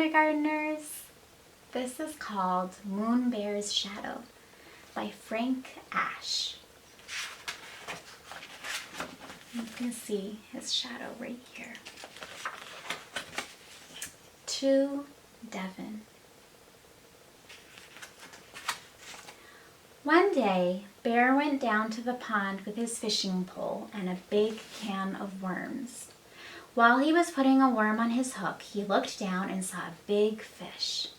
kindergartners. This is called MoonBear's Shadow by Frank Ash. You can see his shadow right here. To Devon. One day, Bear went down to the pond with his fishing pole and a big can of worms. While he was putting a worm on his hook, he looked down and saw a big fish.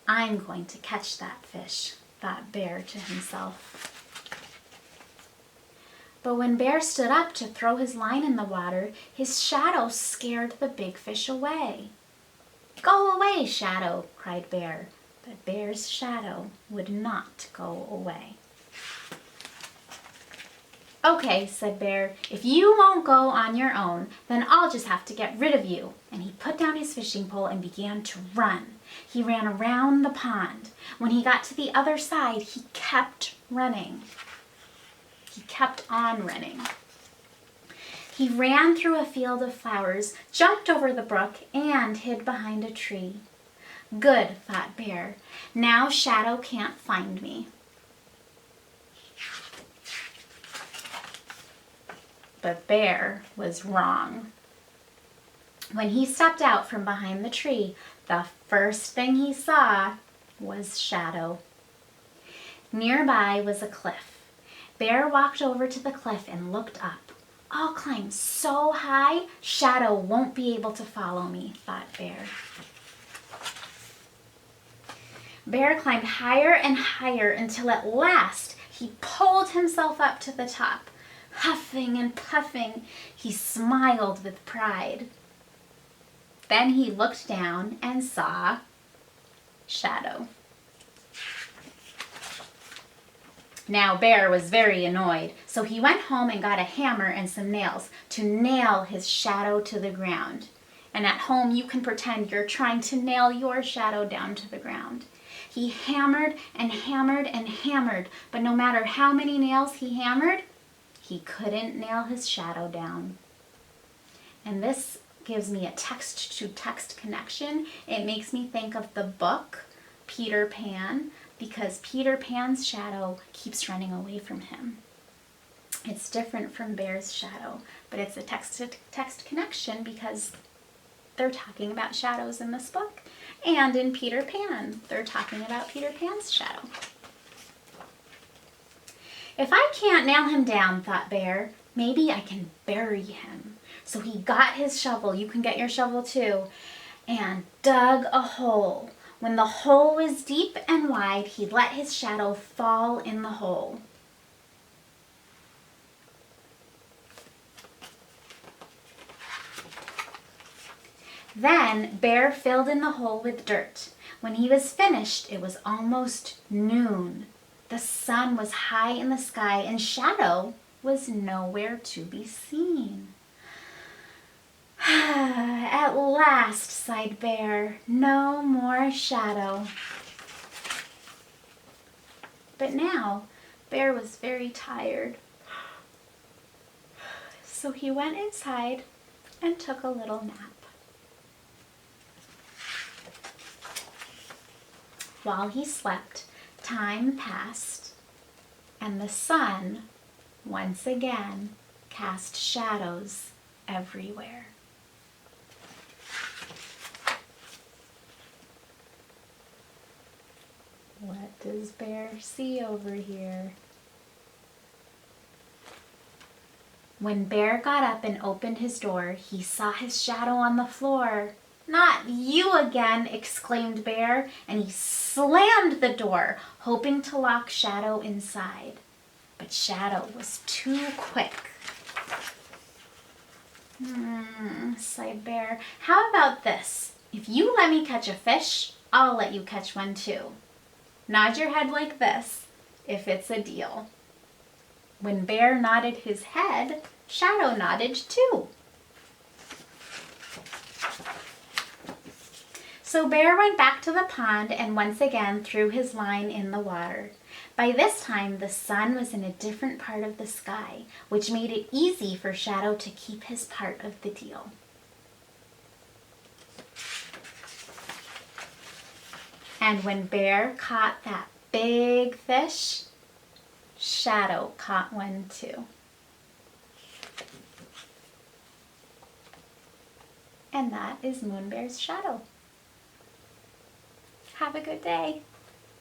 "I'm going to catch that fish," thought Bear to himself. But when Bear stood up to throw his line in the water, his shadow scared the big fish away. "Go away, shadow," cried Bear. But Bear's shadow would not go away. "Okay," said Bear, "if you won't go on your own, then I'll just have to get rid of you." And he put down his fishing pole and began to run. He ran around the pond. When he got to the other side, he kept running. He kept on running. He ran through a field of flowers, jumped over the brook, and hid behind a tree. "Good," thought Bear. "Now Shadow can't find me." But Bear was wrong. When he stepped out from behind the tree, the first thing he saw was Shadow. Nearby was a cliff. Bear walked over to the cliff and looked up. "I'll climb so high, Shadow won't be able to follow me," thought Bear. Bear climbed higher and higher until at last he pulled himself up to the top. Huffing and puffing, he smiled with pride. Then he looked down and saw Shadow. Now Bear was very annoyed, so he went home and got a hammer and some nails to nail his shadow to the ground. And at home you can pretend you're trying to nail your shadow down to the ground. He hammered and hammered and hammered, but no matter how many nails he hammered, he couldn't nail his shadow down. And this gives me a text-to-text connection. It makes me think of the book Peter Pan, because Peter Pan's shadow keeps running away from him. It's different from Bear's shadow, but it's a text-to-text connection because they're talking about shadows in this book. And in Peter Pan, they're talking about Peter Pan's shadow. "If I can't nail him down," thought Bear, "maybe I can bury him." So he got his shovel, you can get your shovel too, and dug a hole. When the hole was deep and wide, he let his shadow fall in the hole. Then Bear filled in the hole with dirt. When he was finished, it was almost noon. The sun was high in the sky and Shadow was nowhere to be seen. "At last," sighed Bear, "no more Shadow." But now Bear was very tired. So he went inside and took a little nap. While he slept, time passed, and the sun once again cast shadows everywhere. What does Bear see over here? When Bear got up and opened his door, he saw his shadow on the floor. "Not you again!" exclaimed Bear, and he slammed the door, hoping to lock Shadow inside. But Shadow was too quick. Sighed Bear. "How about this? If you let me catch a fish, I'll let you catch one too. Nod your head like this, if it's a deal." When Bear nodded his head, Shadow nodded too. So Bear went back to the pond and once again threw his line in the water. By this time, the sun was in a different part of the sky, which made it easy for Shadow to keep his part of the deal. And when Bear caught that big fish, Shadow caught one too. And that is MoonBear's shadow. Have a good day.